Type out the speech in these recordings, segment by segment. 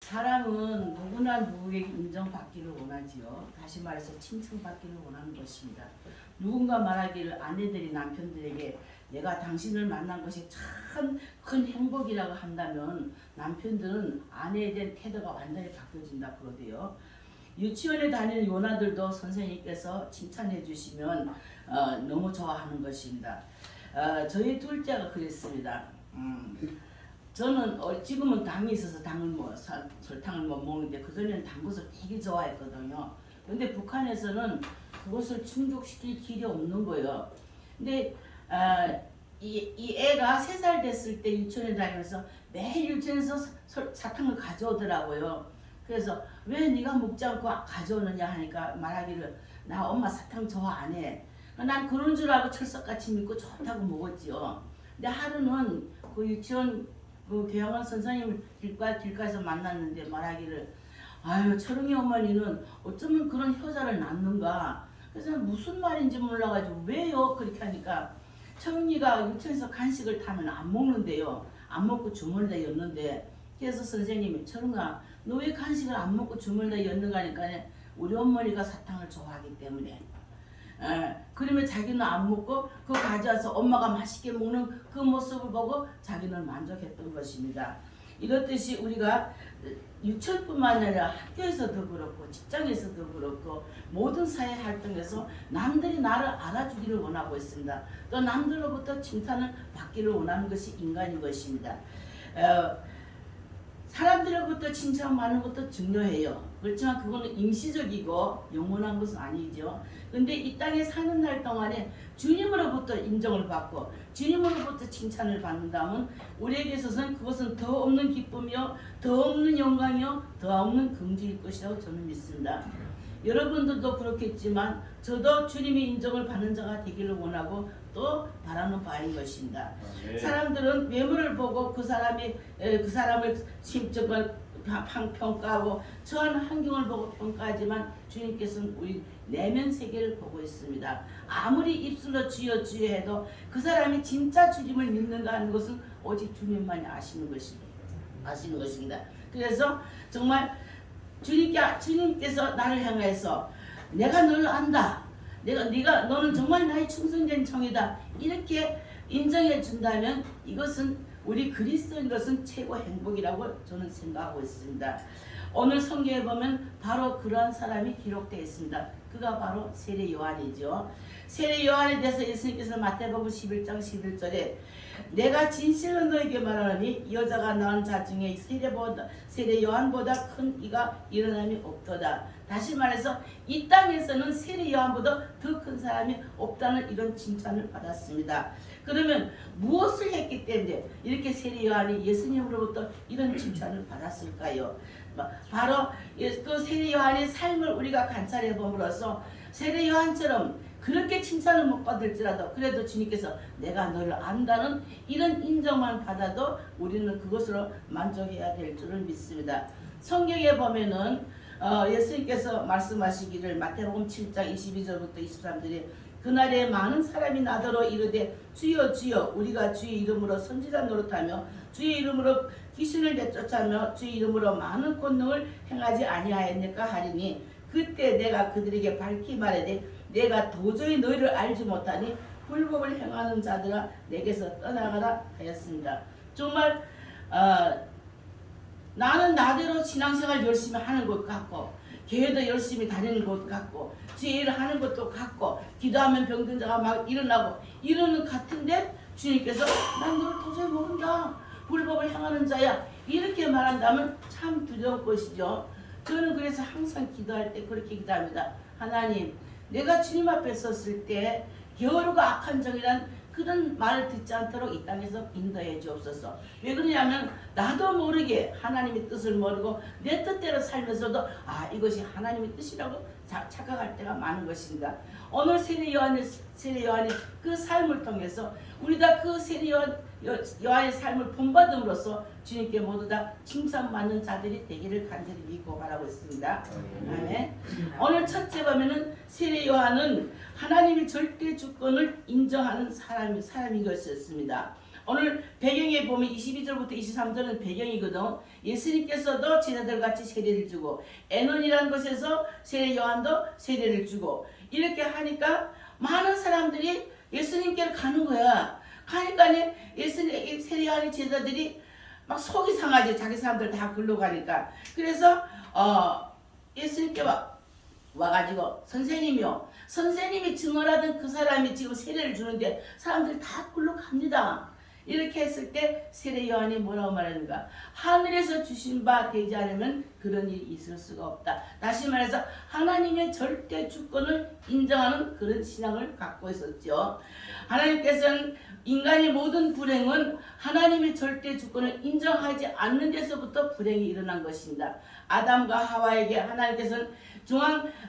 사람은 누구나 누구에게 인정받기를 원하지요. 다시 말해서 칭찬받기를 원하는 것입니다. 누군가 말하기를 아내들이 남편들에게 내가 당신을 만난 것이 참 큰 행복이라고 한다면 남편들은 아내에 대한 태도가 완전히 바뀌어진다 그러대요. 유치원에 다니는 요나들도 선생님께서 칭찬해 주시면 너무 좋아하는 것입니다. 저희 둘째가 그랬습니다. 저는 지금은 당이 있어서 설탕을 못 먹는데 그전에는 단 것을 되게 좋아했거든요. 근데 북한에서는 그것을 충족시킬 길이 없는 거예요. 근데 이 애가 3살 됐을 때 유치원에 다니면서 매일 유치원에서 사탕을 가져오더라고요. 그래서 왜 네가 먹지 않고 가져오느냐 하니까 말하기를 나 엄마 사탕 좋아 안 해. 난 그런 줄 알고 철석같이 믿고 좋다고 먹었지요. 근데 하루는 그 유치원 그 교양원 선생님을 길가에서 만났는데 말하기를 아유 철웅이 어머니는 어쩌면 그런 효자를 낳는가. 그래서 무슨 말인지 몰라가지고 왜요? 그렇게 하니까 철웅이가 유치원에서 간식을 타면 안 먹는데요. 안 먹고 주물러다 였는데 그래서 선생님이 철웅아 너 왜 간식을 안 먹고 주물러다 였는가 하니까 우리 어머니가 사탕을 좋아하기 때문에 그러면 자기는 안 먹고 그거 가져와서 엄마가 맛있게 먹는 그 모습을 보고 자기는 만족했던 것입니다. 이렇듯이 우리가 유치원뿐만 아니라 학교에서도 그렇고 직장에서도 그렇고 모든 사회 활동에서 남들이 나를 알아주기를 원하고 있습니다. 또 남들로부터 칭찬을 받기를 원하는 것이 인간인 것입니다. 사람들로부터 칭찬받는 것도 중요해요. 그렇지만 그거는 임시적이고 영원한 것은 아니죠. 근데 이 땅에 사는 날 동안에 주님으로부터 인정을 받고 주님으로부터 칭찬을 받는다면 우리에게 있어서는 그것은 더 없는 기쁨이요 더 없는 영광이요 더 없는 긍지일 것이라고 저는 믿습니다. 여러분들도 그렇겠지만 저도 주님의 인정을 받는 자가 되기를 원하고 또 바라는 바인 것입니다. 네. 사람들은 외모를 보고 그 사람을 심적으로 평가하고 처한 환경을 보고 평가하지만 주님께서는 우리 내면 세계를 보고 있습니다. 아무리 입술로 주여 주여 해도 그 사람이 진짜 주님을 믿는가 하는 것은 오직 주님만이 아시는 것입니다. 그래서 정말 주님께서 나를 향해서 내가 너를 안다. 너는 정말 나의 충성된 청이다. 이렇게 인정해 준다면 이것은 우리 그리스도인으로서는 최고 행복이라고 저는 생각하고 있습니다. 오늘 성경에 보면 바로 그러한 사람이 기록되어 있습니다. 그가 바로 세례 요한이죠. 세례 요한에 대해서 예수님께서 마태복음 11장 11절에 내가 진실로 너에게 말하노니 여자가 낳은 자 중에 세례 요한보다 큰 이가 일어남이 없도다. 다시 말해서 이 땅에서는 세례 요한보다 더 큰 사람이 없다는 이런 칭찬을 받았습니다. 그러면 무엇을 했기 때문에 이렇게 세례 요한이 예수님으로부터 이런 칭찬을 받았을까요? 바로 그 세례 요한의 삶을 우리가 관찰해 봄으로써 세례 요한처럼 그렇게 칭찬을 못 받을지라도 그래도 주님께서 내가 너를 안다는 이런 인정만 받아도 우리는 그것으로 만족해야 될 줄을 믿습니다. 성경에 보면은 예수님께서 말씀하시기를 마태복음 7장 22절부터 23절에 그날에 많은 사람이 나더러 이르되 주여 주여 우리가 주의 이름으로 선지자 노릇하며 주의 이름으로 귀신을 내쫓으며 주의 이름으로 많은 권능을 행하지 아니하였느까 하리니 그때 내가 그들에게 밝히 말하되 내가 도저히 너희를 알지 못하니 불법을 행하는 자들아 내게서 떠나가라 하였습니다. 정말 나는 나대로 신앙생활 열심히 하는 것 같고 교회도 열심히 다니는 것 같고 주의 일을 하는 것도 같고 기도하면 병든 자가 막 일어나고 이러는 같은데 주님께서 난 너를 도저히 모른다. 불법을 행하는 자야. 이렇게 말한다면 참 두려운 것이죠. 저는 그래서 항상 기도할 때 그렇게 기도합니다. 하나님 내가 주님 앞에 섰을 때 게으르고 악한 정이란 그런 말을 듣지 않도록 이 땅에서 인도해 주옵소서. 왜 그러냐면 나도 모르게 하나님의 뜻을 모르고 내 뜻대로 살면서도 이것이 하나님의 뜻이라고 착각할 때가 많은 것입니다. 오늘 세례 요한의 그 삶을 통해서 우리 다 그 세례 요한의 삶을 본받음으로써 주님께 모두 다 칭찬받는 자들이 되기를 간절히 믿고 바라고 있습니다. 아멘. 오늘 첫째 보면은 세례 요한은 하나님의 절대 주권을 인정하는 사람인 것이었습니다. 오늘 배경에 보면 22절부터 23절은 배경이거든. 예수님께서도 제자들 같이 세례를 주고 에논이라는 곳에서 세례 요한도 세례를 주고 이렇게 하니까 많은 사람들이 예수님께로 가는 거야. 가니까 예수님 세례 요한의 제자들이 막 속이 상하지. 자기 사람들 다 글로 가니까. 그래서 예수님께 와가지고 선생님이 증언하던 그 사람이 지금 세례를 주는데 사람들이 다 글로 갑니다. 이렇게 했을 때 세례 요한이 뭐라고 말하는가? 하늘에서 주신 바 되지 않으면 그런 일이 있을 수가 없다. 다시 말해서 하나님의 절대 주권을 인정하는 그런 신앙을 갖고 있었죠. 하나님께서는 인간의 모든 불행은 하나님의 절대 주권을 인정하지 않는 데서부터 불행이 일어난 것입니다. 아담과 하와에게 하나님께서는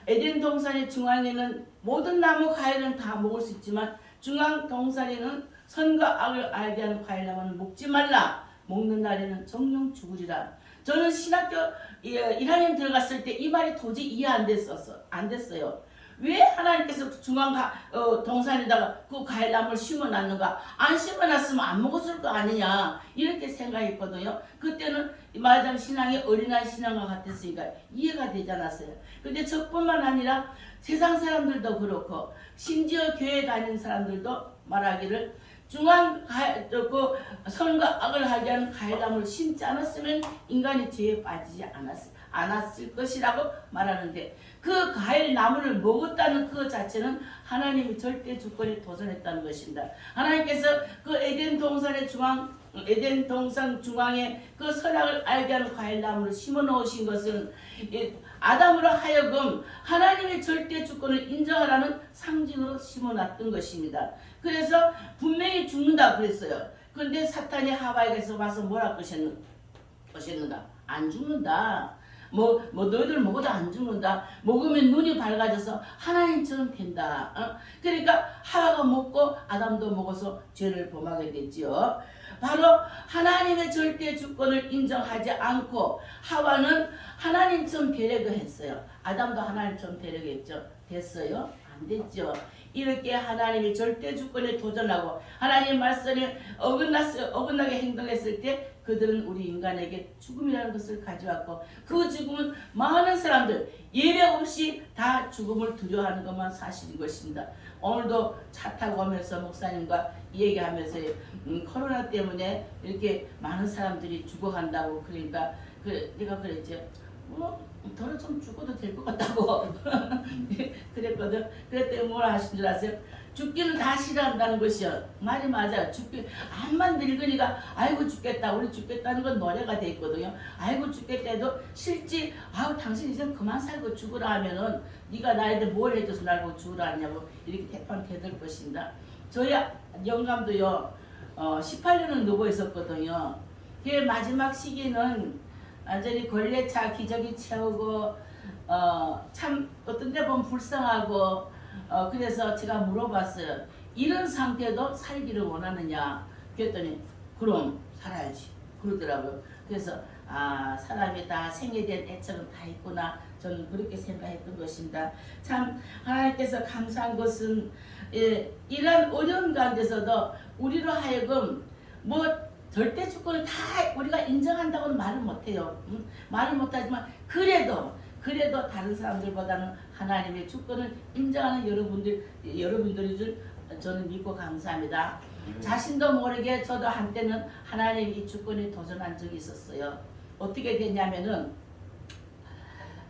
에덴 동산의 중앙에 있는 모든 나무 과일은 다 먹을 수 있지만 중앙 동산에는 선과 악을 알게 하는 과일나무는 먹지 말라. 먹는 날에는 정령 죽으리라. 저는 신학교 1학년 들어갔을 때 이 말이 도저히 이해 안 됐어요. 왜 하나님께서 중앙 동산에다가 그 과일나무를 심어놨는가? 안 심어놨으면 안 먹었을 거 아니냐? 이렇게 생각했거든요. 그때는 말하자면 신앙이 어린아이 신앙과 같았으니까 이해가 되지 않았어요. 근데 저뿐만 아니라 세상 사람들도 그렇고 심지어 교회 다니는 사람들도 말하기를 중앙 선과 악을 하게 하는 과일나무를 심지 않았으면 인간이 죄에 빠지지 않았을 것이라고 말하는데 그 과일나무를 먹었다는 그 자체는 하나님이 절대 주권에 도전했다는 것입니다. 하나님께서 그 에덴 동산 중앙에 그 선악을 알게 하는 과일나무를 심어 놓으신 것은 아담으로 하여금 하나님의 절대 주권을 인정하라는 상징으로 심어 놨던 것입니다. 그래서 분명히 죽는다 그랬어요. 그런데 사탄이 하와에게서 와서 뭐라 그러셨는가? 안 죽는다. 너희들 먹어도 안 죽는다. 먹으면 눈이 밝아져서 하나님처럼 된다. 그러니까 하와가 먹고 아담도 먹어서 죄를 범하게 됐지요. 바로 하나님의 절대 주권을 인정하지 않고 하와는 하나님처럼 되려고 했어요. 아담도 하나님처럼 되려고 했죠. 됐어요? 안 됐죠. 이렇게 하나님의 절대 주권에 도전하고 하나님 말씀에 어긋나게 행동했을 때 그들은 우리 인간에게 죽음이라는 것을 가져왔고 그 죽음은 많은 사람들 예외 없이 다 죽음을 두려워하는 것만 사실인 것입니다. 오늘도 차 타고 오면서 목사님과 얘기하면서 코로나 때문에 이렇게 많은 사람들이 죽어간다고 그러니까 내가 그랬지 더러 좀 죽어도 될 것 같다고 그랬거든. 그랬더니 뭐라 하신 줄 아세요? 죽기는 다 싫어한다는 것이요. 말이 맞아요. 암만 늙으니까 아이고 죽겠다 우리 죽겠다는 건 노래가 돼 있거든요. 아이고 죽겠다 해도 싫지. 당신 이제 그만 살고 죽으라 하면은 네가 나한테 뭘 해줘서 날 죽으라 하냐고 이렇게 대판되될 것입니다. 저희 영감도요 18년은 누워 있었거든요. 그 마지막 시기는 완전히 걸레차 기저귀 채우고 참 어떤 데 보면 불쌍하고 그래서 제가 물어봤어요. 이런 상태도 살기를 원하느냐? 그랬더니 그럼 살아야지 그러더라고요. 그래서 사람이 다 생애된 애처럼 다 있구나. 저는 그렇게 생각했던 것입니다. 참 하나님께서 감사한 것은 이런 어려운 가운데서도 우리로 하여금 절대 주권을 다 우리가 인정한다고는 말을 못해요. 말을 못하지만 그래도 다른 사람들보다는 하나님의 주권을 인정하는 여러분들인 줄 저는 믿고 감사합니다. 자신도 모르게 저도 한때는 하나님의 주권에 도전한 적이 있었어요. 어떻게 됐냐면은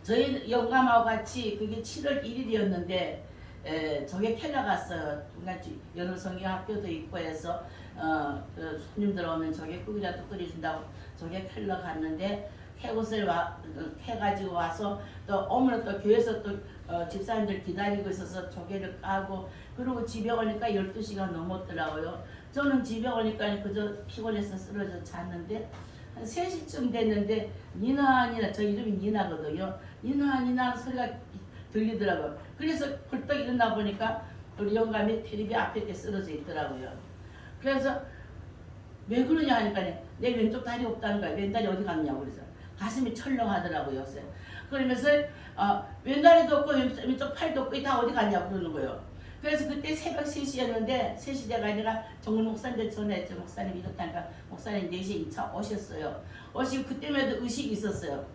저희 영감하고 같이 그게 7월 1일이었는데 저게 캘러 갔어요. 여느 성경학교도 있고 해서 그 손님들 오면 저게 국이라도 끓여준다고 저게 캘러 갔는데 캐옷을 캐가지고 와서 또 오면 또 교회에서 또 집사님들 기다리고 있어서 조개를 까고 그리고 집에 오니까 12시가 넘었더라고요. 저는 집에 오니까 그저 피곤해서 쓰러져 잤는데 한 3시쯤 됐는데 니나 저 이름이 니나거든요. 니나 소리가 들리더라고요. 그래서 벌떡 일어나 보니까 우리 영감이 텔레비 앞에 이렇게 쓰러져 있더라고요. 그래서 왜 그러냐 하니까 내 왼쪽 다리 없다는 거야. 왼다리 어디 갔냐고 그래서 가슴이 철렁하더라고요. 그러면서 왼다리도 없고 왼쪽 팔도 없고 다 어디 갔냐고 그러는 거예요. 그래서 그때 새벽 3시였는데 3시 돼가 아니라 정글 목사님한테 전화했죠. 목사님 이렇다니까 목사님 4시에 2차 오셨어요. 오시고 그때만 해도 의식이 있었어요.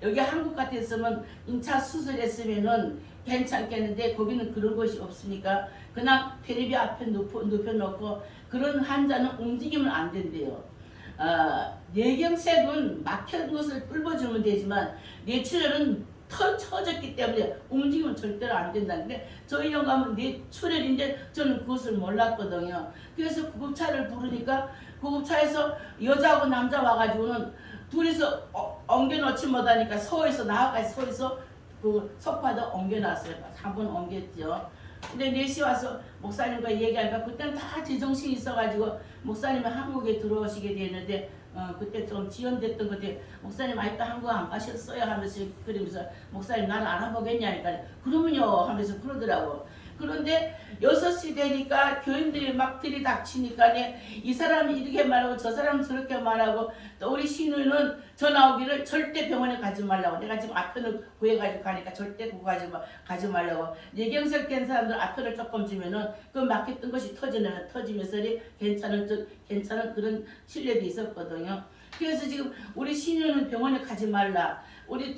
여기 한국 같았으면 2차 수술했으면은 괜찮겠는데 거기는 그런 것이 없으니까 그냥 테레비 앞에 눕혀놓고 그런 환자는 움직이면 안 된대요. 뇌경색은 막힌 것을 뚫어주면 되지만 뇌출혈은 터졌기 때문에 움직이면 절대로 안 된다는데 저희 영감은 뇌출혈인데 저는 그것을 몰랐거든요. 그래서 구급차를 부르니까 구급차에서 여자하고 남자 와가지고는 둘이서 옮겨놓지 못하니까 서에서 나와까지 서에서 그 소파도 옮겨놨어요. 3번 옮겼죠. 근데 4시 와서 목사님과 얘기하니까 그때는 다 제정신이 있어가지고 목사님이 한국에 들어오시게 되는데 그때 좀 지연됐던 것에 목사님 아직도 한국 안 가셨어요 하면서 그러면서 목사님 나를 알아보겠냐니까 그러면요 하면서 그러더라고. 그런데 6시 되니까 교인들이 막 들이닥치니까 이 사람이 이렇게 말하고 저 사람은 저렇게 말하고 또 우리 신우는 전화 오기를 절대 병원에 가지 말라고 내가 지금 아편을 구해가지고 가니까 절대 가지 말라고 뇌경색 된 사람들 아편을 조금 주면은 그 막혔던 것이 터지면서 괜찮은 그런 신뢰도 있었거든요. 그래서 지금 우리 신우는 병원에 가지 말라 우리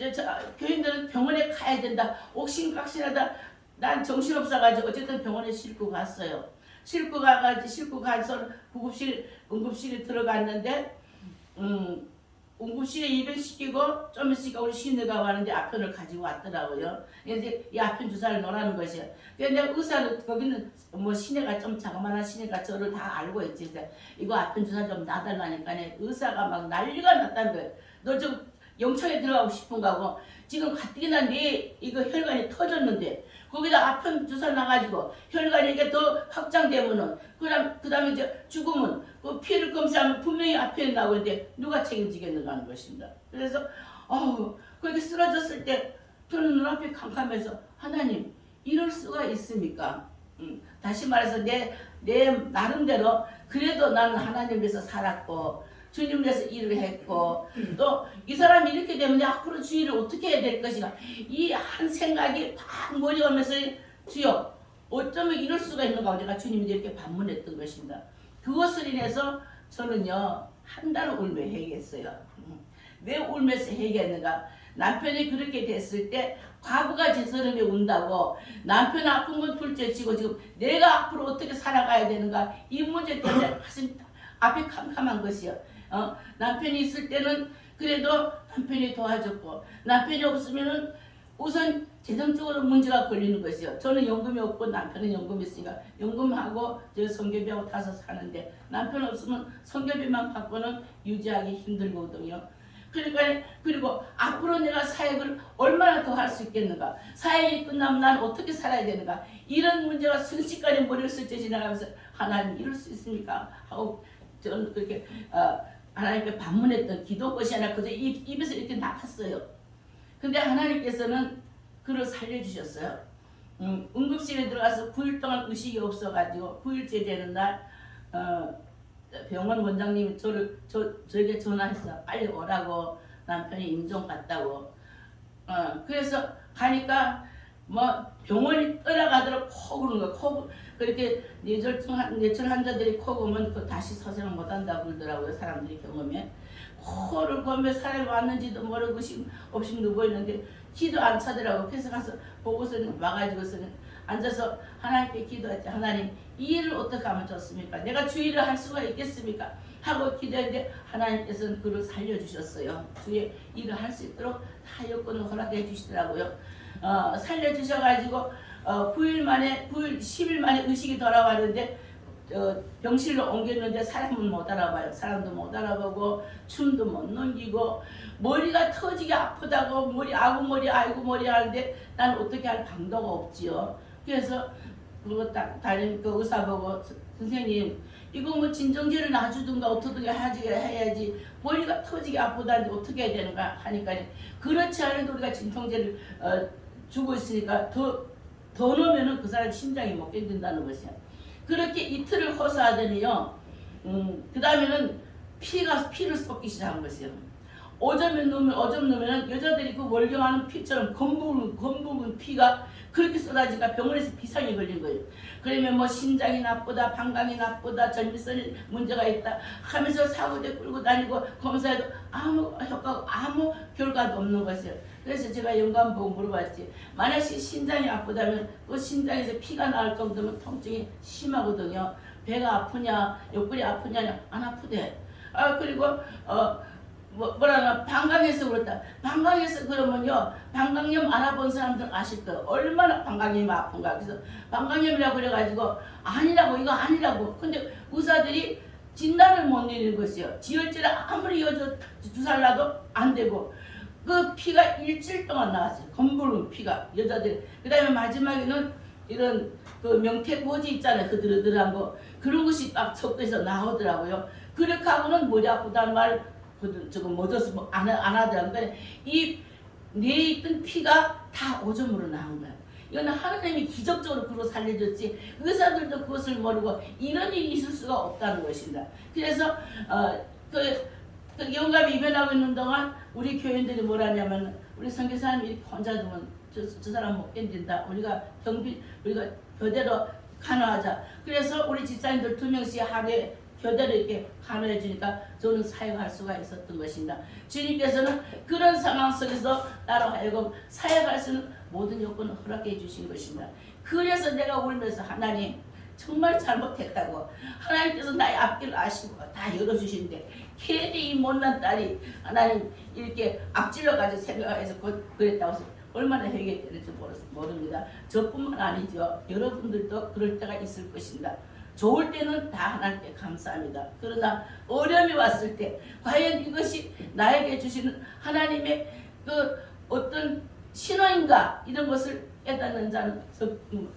교인들은 병원에 가야 된다 옥신각신하다 난 정신없어가지고 어쨌든 병원에 싣고 갔어요. 싣고 가서 응급실에 들어갔는데 응급실에 입원시키고 좀 있으니까 우리 신우가 왔는데 아편을 가지고 왔더라고요. 이제 이 아편 주사를 놓으라는 것이에요. 근데 내가 의사는 거기는 뭐 시내가 좀 자그마한 시내가 저를 다 알고 있지. 이거 아편 주사 좀 놔달라니까 의사가 막 난리가 났다는 거예요. 너 좀 영창에 들어가고 싶은가 하고 지금 가뜩이나 네 이거 혈관이 터졌는데 거기다 아편 주사 놔가지고 혈관이 이게 더 확장되면은 그다음에 이제 죽으면 그 피를 검사하면 분명히 아편이 나오는데 누가 책임지겠는가 하는 것입니다. 그래서 그렇게 쓰러졌을 때 저는 눈앞이 캄캄해서 하나님 이럴 수가 있습니까? 다시 말해서 내 나름대로 그래도 나는 하나님 위해서 살았고 주님 위해서 일을 했고 또 이 사람이 이렇게 되면 앞으로 주의를 어떻게 해야 될 것인가 이 한 생각이 막 머리 오면서 주여 어쩌면 이럴 수가 있는가 내가 주님이 이렇게 반문했던 것입니다. 그것을 인해서 저는요 한 달 울며 회개했어요. 왜 울면서 회개했는가 남편이 그렇게 됐을 때 과부가 제서름에 운다고 남편 아픈 건 둘째치고 지금 내가 앞으로 어떻게 살아가야 되는가 이 문제 때문에 가슴 앞이 캄캄한 것이요. 남편이 있을 때는 그래도 남편이 도와줬고 남편이 없으면은 우선 재정적으로 문제가 걸리는 것이요. 저는 연금이 없고 남편은 연금이 있으니까 연금하고 저 성교비하고 타서 사는데 남편 없으면 성교비만 갖고는 유지하기 힘들거든요. 그러니까 그리고 앞으로 내가 사역을 얼마나 더 할 수 있겠는가 사역이 끝나면 난 어떻게 살아야 되는가 이런 문제가 순식간에 머리를 스쳐 지나가면서 하나님 이럴 수 있습니까 하고 저는 그렇게 하나님께 반문했던 기도 것이 아니라 그저 입에서 이렇게 나갔어요. 근데 하나님께서는 그를 살려주셨어요. 응급실에 들어가서 9일 동안 의식이 없어가지고 9일째 되는 날 병원 원장님이 저에게 전화했어. 빨리 오라고 남편이 임종 갔다고. 그래서 가니까 뭐 병원이 떠나가도록 코 고는 거야. 그렇게 뇌출 환자들이 코 고면 그 다시 서생을 못한다고 그러더라고요. 사람들이 경험에. 코를 고며 사람이 왔는지도 모르고 없이 누워있는데 기도 안 차더라고. 그래서 가서 보고서는 와가지고서는 앉아서 하나님께 기도했지. 하나님 이 일을 어떻게 하면 좋습니까? 내가 주의를 할 수가 있겠습니까? 하고 기도했는데 하나님께서는 그를 살려주셨어요. 주의 일을 할 수 있도록 다 여건을 허락해 주시더라고요. 살려주셔가지고 10일 만에 의식이 돌아왔는데 병실로 옮겼는데 사람은 못 알아봐요. 사람도 못 알아보고 춤도 못 넘기고 머리가 터지게 아프다고 아이고 머리 하는데 난 어떻게 할 방도가 없지요. 그래서 그거 다른 그 의사 보고 선생님 이거 뭐 진정제를 놔주든가 어떻게 해야지 머리가 터지게 아프다는데 어떻게 해야 되는가 하니까 그렇지 않아도 우리가 진통제를 주고 있으니까 더 넣으면은 그 사람 심장이 못 견딘다는 것이야. 그렇게 이틀을 호소하더니요. 그 다음에는 피를 쏟기 시작한 것이요. 오줌 넣으면 여자들이 그 월경하는 피처럼 검붉은 피가 그렇게 쏟아지니까 병원에서 비상이 걸린 거예요. 그러면 뭐 신장이 나쁘다, 방광이 나쁘다, 전립선에 문제가 있다 하면서 사고대 끌고 다니고 검사해도 아무 효과가 아무 결과도 없는 것이에요. 그래서 제가 영감 보고 물어봤지. 만약 신장이 아프다면 그 신장에서 피가 나올 정도면 통증이 심하거든요. 배가 아프냐, 옆구리 아프냐, 안 아프대. 그리고 뭐라나 방광에서 그렇다. 방광에서 그러면요, 방광염 알아본 사람들 아실 거예요. 얼마나 방광염이 아픈가. 그래서 방광염이라고 그래가지고 아니라고, 이거 아니라고. 근데 의사들이 진단을 못 내리는 것이에요. 지혈제를 아무리 주사를 놔도 안 되고 그 피가 일주일 동안 나왔어요. 검붉은 피가 여자들. 그 다음에 마지막에는 이런 그 명태고지 있잖아요. 그 드르드르한 거. 그런 것이 막 섞여서 나오더라고요. 그렇게 하고는 머리 아프다는 말 저거 멎어서 뭐 안 하더라고요. 이 뇌에 있던 피가 다 오줌으로 나온 거예요. 이거는 하나님이 기적적으로 그로 살려줬지 의사들도 그것을 모르고 이런 일이 있을 수가 없다는 것입니다. 그래서 그 영감이 입원하고 있는 동안 우리 교인들이 뭐라냐면 우리 선교사님 이렇게 혼자 두면 저 사람 못 견딘다. 우리가 교대로 간호하자. 그래서 우리 집사님들 2명씩 하루에 교대로 이렇게 간호해 주니까 저는 사역할 수가 있었던 것입니다. 주님께서는 그런 상황 속에서 나로 하여금 사역할 수 있는 모든 요건을 허락해 주신 것입니다. 그래서 내가 울면서 하나님 정말 잘못했다고 하나님께서 나의 앞길을 아시고 다 열어주시는데 괜히 이 못난 딸이 하나님 이렇게 앞질러가지고 생각해서 그랬다고 해서 얼마나 회개될지 모릅니다. 저뿐만 아니죠. 여러분들도 그럴 때가 있을 것입니다. 좋을 때는 다 하나님께 감사합니다. 그러나 어려움이 왔을 때 과연 이것이 나에게 주시는 하나님의 그 어떤 신호인가 이런 것을 깨닫는 자는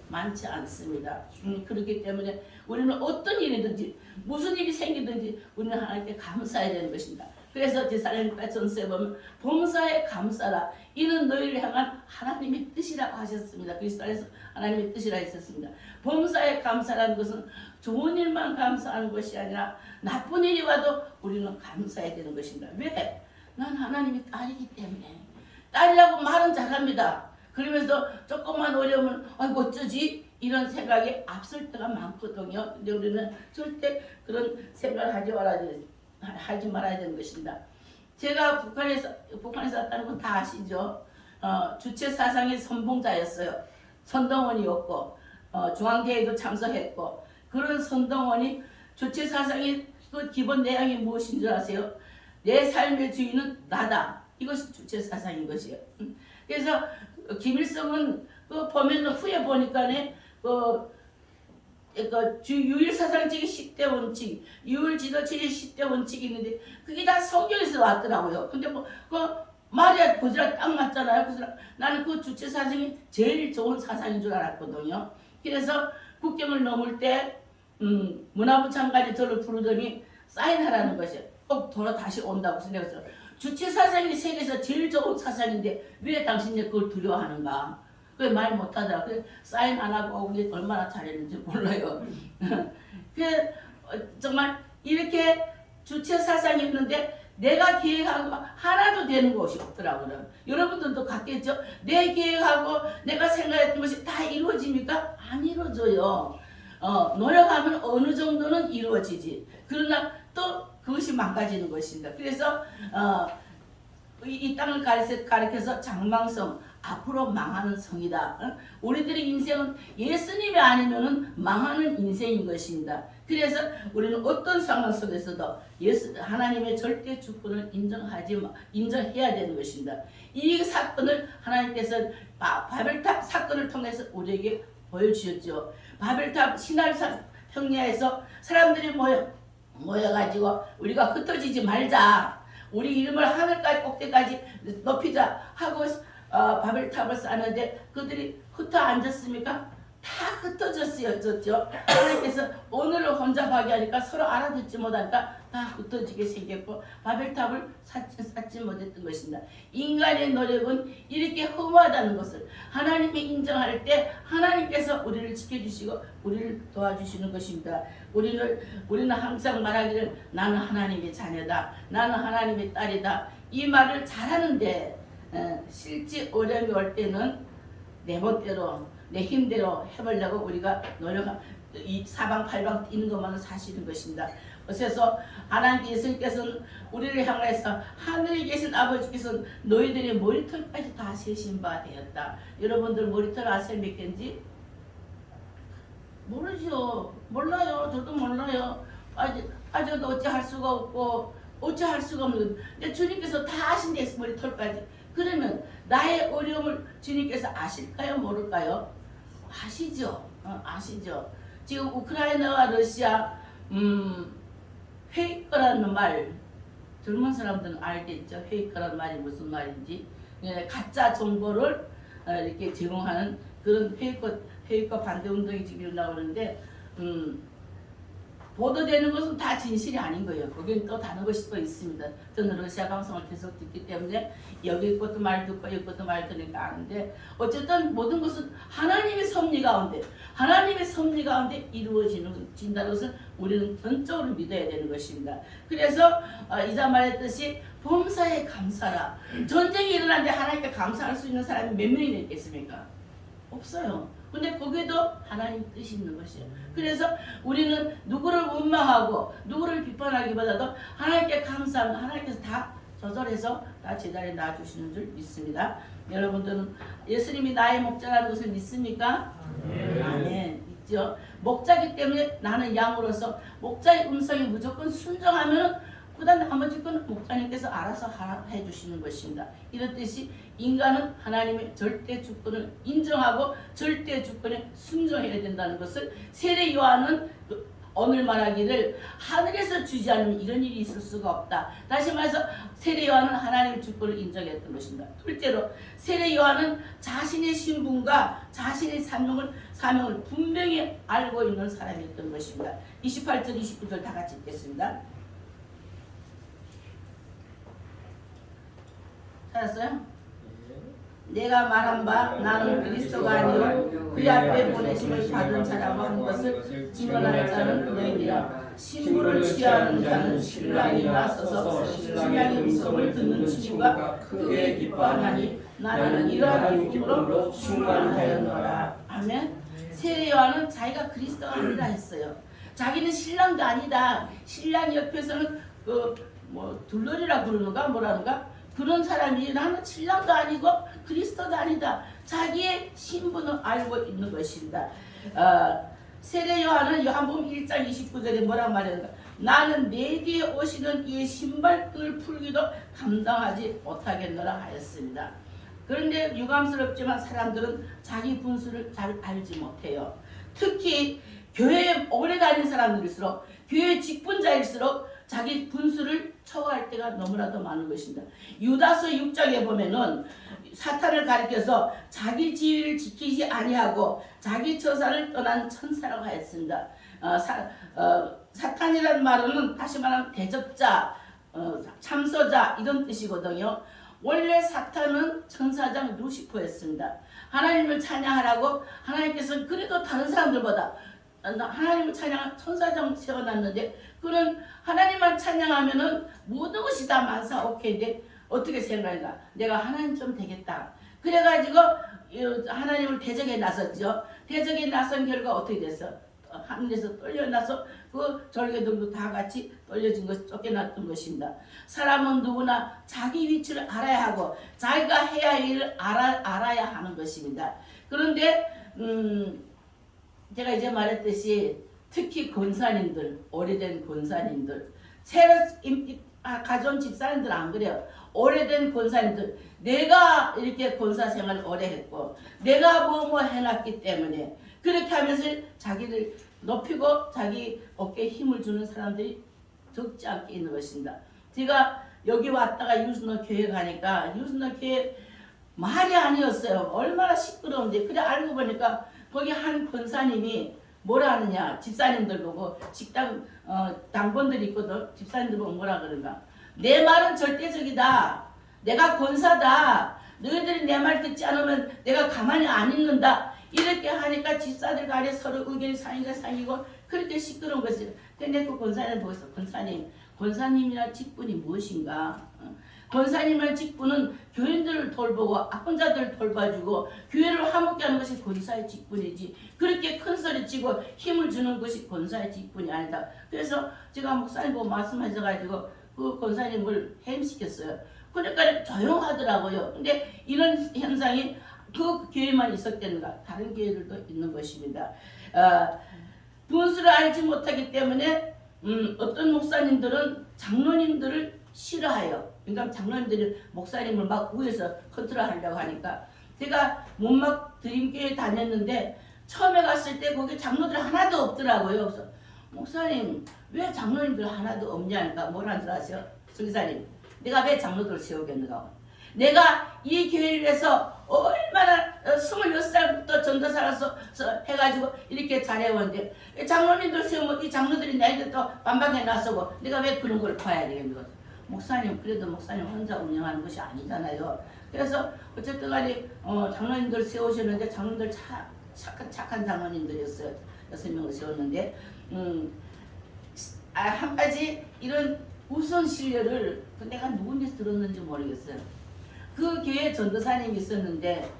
많지 않습니다. 그렇기 때문에 우리는 어떤 일이든지 무슨 일이 생기든지 우리는 하나님께 감사해야 되는 것입니다. 그래서 제사장님과 전서에 보면 범사에 감사라 이는 너희를 향한 하나님의 뜻이라고 하셨습니다. 그리스도 안에서 하나님의 뜻이라 했었습니다. 범사에 감사라는 것은 좋은 일만 감사하는 것이 아니라 나쁜 일이 와도 우리는 감사해야 되는 것입니다. 왜? 난 하나님의 딸이기 때문에. 딸이라고 말은 잘합니다. 그러면서 조금만 어려우면 아이고 어쩌지? 이런 생각이 앞설 때가 많거든요. 근데 우리는 절대 그런 생각을 하지 말아야 되는 것입니다. 제가 북한에서 왔다는 건 다 아시죠? 주체 사상의 선봉자였어요. 선동원이었고 중앙대회도 참석했고 그런 선동원이 주체 사상의 그 기본 내용이 무엇인 줄 아세요? 내 삶의 주인은 나다. 이것이 주체 사상인 것이에요. 그래서 김일성은 그 보면 후에 보니까네 유일사상적인 10대 원칙, 유일지도체의 10대 원칙이 있는데 그게 다 성경에서 왔더라고요. 근데 말이 보지라 딱 맞잖아요. 그래서 나는 그 주체 사상이 제일 좋은 사상인 줄 알았거든요. 그래서 국경을 넘을 때 문화부 장관이 저를 부르더니 사인하라는 것이에요. 꼭 돌아 다시 온다고 생각했어요. 주체 사상이 세계에서 제일 좋은 사상인데 왜 당신이 그걸 두려워하는가? 그게 말 못하더라. 그 사인 안 하고 오기 얼마나 잘했는지 몰라요. 정말 이렇게 주체 사상이 있는데 내가 계획한 거 하나도 되는 것이 없더라고요. 여러분들도 같겠죠? 내 계획하고 내가 생각했던 것이 다 이루어집니까? 안 이루어져요. 노력하면 어느 정도는 이루어지지. 그러나 또 그것이 망가지는 것입니다. 그래서 이 땅을 가리켜서 장망성, 앞으로 망하는 성이다. 우리들의 인생은 예수님이 아니면 망하는 인생인 것입니다. 그래서 우리는 어떤 상황 속에서도 하나님의 절대 주권을 인정해야 되는 것입니다. 이 사건을 하나님께서 바벨탑 사건을 통해서 우리에게 보여주셨죠. 바벨탑 신할 평야에서 사람들이 모여가지고 우리가 흩어지지 말자. 우리 이름을 하늘까지 꼭대까지 높이자 하고 바벨탑을 쌓는데 그들이 흩어 앉았습니까? 다 흩어졌어요. 하나님께서 오늘을 혼잡하게 하니까 서로 알아듣지 못하니까 다 흩어지게 생겼고 바벨탑을 쌓지 못했던 것입니다. 인간의 노력은 이렇게 허무하다는 것을 하나님이 인정할 때 하나님께서 우리를 지켜주시고 우리를 도와주시는 것입니다. 우리는 항상 말하기를 나는 하나님의 자녀다. 나는 하나님의 딸이다. 이 말을 잘하는데 실제 어려움이 올 때는 내 멋대로 내 힘대로 해보려고 우리가 이 사방팔방 뛰는 것만은 사실인 것입니다. 그래서 하나님 예수님께서는 우리를 향해서 하늘에 계신 아버지께서는 너희들의 머리털까지 다 세신 바 되었다. 여러분들 머리털 아세요? 몇 개인지? 모르죠. 몰라요. 저도 몰라요. 아직도 어찌할 수가 없고 어찌할 수가 없는. 근데 주님께서 다 아신대 머리털까지. 그러면 나의 어려움을 주님께서 아실까요? 모를까요? 아시죠. 아시죠. 지금 우크라이나와 러시아 페이커라는 말 젊은 사람들은 알겠죠. 페이커라는 말이 무슨 말인지. 가짜 정보를 이렇게 제공하는 그런 페이커 반대 운동이 지금 일어나고 그러는데 보도되는 것은 다 진실이 아닌 거예요. 거기는 또 다른 것이 또 있습니다. 저는 러시아 방송을 계속 듣기 때문에 여기 것도 말 듣고 여기 것도 말 들으니까 아는데 어쨌든 모든 것은 하나님의 섭리 가운데 이루어진다는 것을 우리는 전적으로 믿어야 되는 것입니다. 그래서 이자 말했듯이 범사에 감사라. 전쟁이 일어났는데 하나님께 감사할 수 있는 사람이 몇 명이나 있겠습니까? 없어요. 근데 거기에도 하나님 뜻이 있는 것이에요. 그래서 우리는 누구를 원망하고 누구를 비판하기보다도 하나님께 감사하면 하나님께서 다 조절해서 다 제자리에 놔주시는 줄 믿습니다. 여러분들은 예수님이 나의 목자라는 것을 믿습니까? 아멘. 있죠. 목자기 때문에 나는 양으로서 목자의 음성에 무조건 순종하면 그다음 나머지 건 목자님께서 알아서 해주시는 것입니다. 이렇듯이 인간은 하나님의 절대 주권을 인정하고 절대 주권에 순종해야 된다는 것을 세례 요한은 오늘 말하기를 하늘에서 주지 않으면 이런 일이 있을 수가 없다. 다시 말해서 세례 요한은 하나님의 주권을 인정했던 것입니다. 둘째로 세례 요한은 자신의 신분과 자신의 사명을 분명히 알고 있는 사람이었던 것입니다. 28절 29절 다 같이 읽겠습니다. 찾았어요? 내가 말한 바 나는 그리스도가 아니요 그 앞에 보내심을 받은 자라고 한 것을 증언할 자는 너희니라. 신부를 취하는 자는 신랑이 나서서 신랑의 음성을 듣는 친구가 크게 기뻐하나니 나는 이러한 기쁨으로 충만하였노라. 아멘. 세례 요한은 자기가 그리스도가 아니라 했어요. 자기는 신랑도 아니다. 신랑 옆에서는 둘러리라 부르는가 뭐라는가 그런 사람이 나는 신랑도 아니고 그리스도도 아니다. 자기의 신분을 알고 있는 것입니다. 세례 요한은 요한복음 1장 29절에 뭐란 말인가? 나는 내 뒤에 오시는 이의 신발끈을 풀기도 감당하지 못하겠노라 하였습니다. 그런데 유감스럽지만 사람들은 자기 분수를 잘 알지 못해요. 특히 교회에 오래 다닌 사람들일수록 교회 직분자일수록 자기 분수를 초과할 때가 너무나도 많은 것입니다. 유다서 6장에 보면은 사탄을 가리켜서 자기 지위를 지키지 아니하고 자기 처사를 떠난 천사라고 하였습니다. 사탄이라는 말은 다시 말하면 대적자, 참소자 이런 뜻이거든요. 원래 사탄은 천사장 루시퍼였습니다. 하나님을 찬양하라고 하나님께서는 그래도 다른 사람들보다 하나님을 찬양한 천사장 세워놨는데 그는 하나님만 찬양하면은 모든 것이 다 만사 오케이인데 어떻게 생각할까? 내가 하나님 좀 되겠다. 그래가지고 하나님을 대적에 나섰죠. 대적에 나선 결과 어떻게 됐어? 하늘에서 떨려나서 그 절개들도 다 같이 떨려진 것, 쫓겨났던 것입니다. 사람은 누구나 자기 위치를 알아야 하고 자기가 해야 할 일을 알아야 하는 것입니다. 그런데 제가 이제 말했듯이 특히 권사님들, 오래된 권사님들, 새로 가져온 집사님들 안 그래요. 오래된 권사님들, 내가 이렇게 권사 생활을 오래 했고 내가 뭐 해놨기 때문에 그렇게 하면서 자기를 높이고 자기 어깨에 힘을 주는 사람들이 적지 않게 있는 것입니다. 제가 여기 왔다가 유순호 교회 가니까 유순호 교회 말이 아니었어요. 얼마나 시끄러운데. 그래 알고 보니까 거기 한 권사님이 뭐라 하느냐. 집사님들 보고 식당 당번들이 있거든. 집사님들 보고 뭐라 그러는가. 내 말은 절대적이다. 내가 권사다. 너희들이 내 말 듣지 않으면 내가 가만히 안 있는다. 이렇게 하니까 집사들 간에 서로 의견이 상이고 그렇게 시끄러운 것이에요. 근데 그 권사님 보고서 권사님이란 직분이 무엇인가? 권사님의 직분은 교인들을 돌보고 아픈 자들을 돌봐주고 교회를 화목게 하는 것이 권사의 직분이지, 그렇게 큰 소리치고 힘을 주는 것이 권사의 직분이 아니다. 그래서 제가 목사님 보고 말씀하셔가지고 그 권사님을 해임시켰어요. 그러니까 조용하더라고요. 근데 이런 현상이 그 교회만 있었겠는가? 다른 교회들도 있는 것입니다. 분수를 알지 못하기 때문에 어떤 목사님들은 장로님들을 싫어해요. 그러니까 장로님들이 목사님을 막 위에서 컨트롤하려고 하니까, 제가 문막 드림교회 다녔는데 처음에 갔을 때 거기 장로들 하나도 없더라고요. 그래서 목사님 왜 장로님들 하나도 없냐니까 뭐라는 줄 아세요? 성기사님, 내가 왜 장로들을 세우겠는가? 내가 이 교회를 위해서 얼마나 26살부터 전도사라서 해가지고 이렇게 잘해왔는데 장로님들 세우면 이 장로들이 나한테 또 반박해 나서고 내가 왜 그런 걸 봐야 되겠는 거죠. 목사님, 그래도 목사님 혼자 운영하는 것이 아니잖아요. 그래서 어쨌든 간에 장로님들 세우셨는데 장로님들 착한 장로님들이었어요. 6명을 세웠는데 한 가지 이런 우선 신뢰를 내가 누군지 들었는지 모르겠어요. 그 교회 전도사님이 있었는데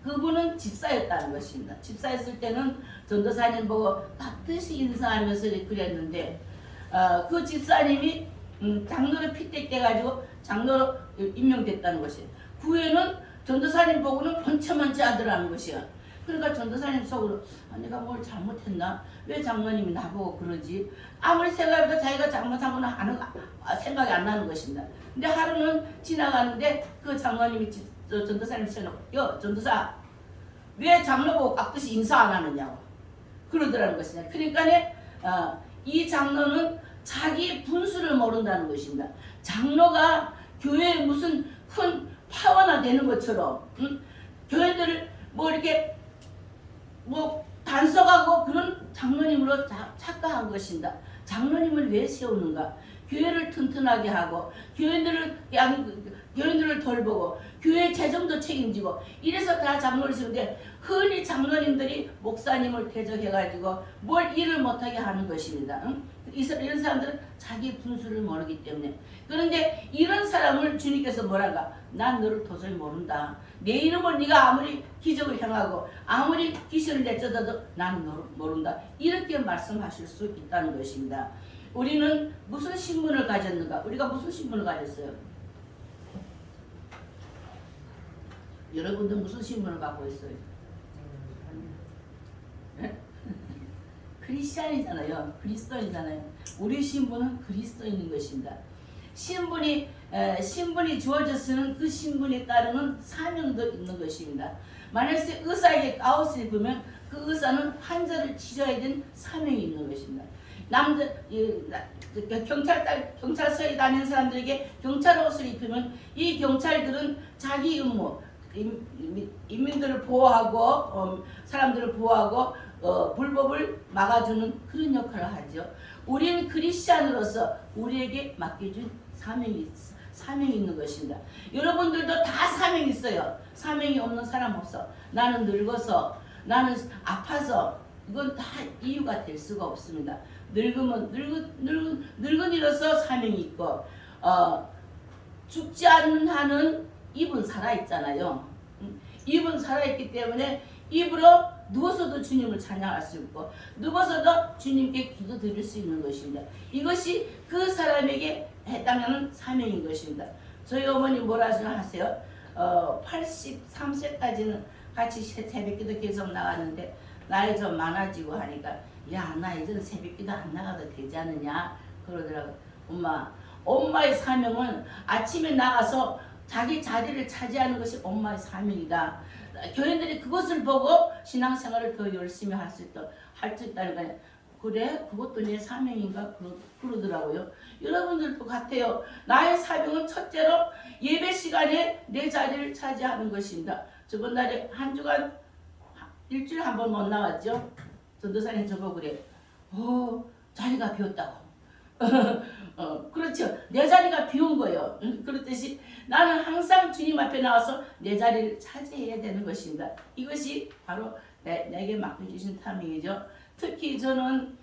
그분은 집사였다는 것입니다. 집사였을 때는 전도사님 보고 반드시 인사하면서 그랬는데 그 집사님이 장로로 피택돼가지고 장로로 임명됐다는 것이에요. 구에는 전도사님 보고는 번쩍번쩍 하더라는 것이야. 그러니까 전도사님 속으로 내가 뭘 잘못했나? 왜 장로님이 나보고 그러지? 아무리 생각해도 자기가 잘못한 거는 생각이 안 나는 것입니다. 근데 하루는 지나가는데 그 장로님이 전도사님 세놓고 전도사 왜 장로 보고 깍듯이 인사 안 하느냐고 그러더라는 것이냐. 그러니까 이 장로는 자기 분수를 모른다는 것입니다. 장로가 교회에 무슨 큰 파워나 되는 것처럼 교회들을 뭐 이렇게 뭐 단속하고 그런 장로님으로 착각한 것입니다. 장로님을 왜 세우는가? 교회를 튼튼하게 하고 교인들을 돌보고 교회 재정도 책임지고 이래서 다 장로를 세우는데 흔히 장로님들이 목사님을 대적해가지고 뭘 일을 못하게 하는 것입니다. 이런 사람들은 자기 분수를 모르기 때문에. 그런데 이런 사람을 주님께서 뭐랄까? 난 너를 도저히 모른다. 내 이름을 네가 아무리 기적을 행하고 아무리 귀신을 내쫓아도 나는 너를 모른다. 이렇게 말씀하실 수 있다는 것입니다. 우리는 무슨 신분을 가졌는가? 우리가 무슨 신분을 가졌어요? 여러분들 무슨 신분을 갖고 있어요? 크리스찬이잖아요. 그리스도인이잖아요. 우리 신분은 그리스도인인 것입니다. 신분이 주어졌으면 그 신분에 따르는 사명도 있는 것입니다. 만약에 의사에게 가옷을 입으면 그 의사는 환자를 치료해야 되는 사명이 있는 것입니다. 경찰서에 다니는 사람들에게 경찰 옷을 입히면 이 경찰들은 자기 임무, 인민들을 보호하고 사람들을 보호하고 불법을 막아주는 그런 역할을 하죠. 우리는 크리스찬으로서 우리에게 맡겨준 사명이 있는 것입니다. 여러분들도 다 사명이 있어요. 사명이 없는 사람 없어. 나는 늙어서, 나는 아파서, 이건 다 이유가 될 수가 없습니다. 늙은이로서 사명이 있고 죽지 않는 한은 입은 살아있잖아요. 입은 살아있기 때문에 입으로 누워서도 주님을 찬양할 수 있고 누워서도 주님께 기도 드릴 수 있는 것입니다. 이것이 그 사람에게 해당하는 사명인 것입니다. 저희 어머니 뭐라 하세요? 83세까지는 같이 새벽기도 계속 나갔는데 나이 좀 많아지고 하니까 야, 나 이제는 새벽기도 안 나가도 되지 않느냐 그러더라고. 엄마의 사명은 아침에 나가서 자기 자리를 차지하는 것이 엄마의 사명이다. 교인들이 그것을 보고 신앙생활을 더 열심히 할 수 있다는 거예요. 그래? 그것도 내 사명인가? 그러더라고요. 여러분들도 같아요. 나의 사명은 첫째로 예배 시간에 내 자리를 차지하는 것입니다. 저번 날에 한 주간 일주일에 한 번 못 나왔죠? 전도사님 저보고 그래. 자리가 비었다고. 그렇죠. 내 자리가 비운 거예요. 그렇듯이 나는 항상 주님 앞에 나와서 내 자리를 차지해야 되는 것입니다. 이것이 바로 내게 맡겨주신 사명이죠. 특히 저는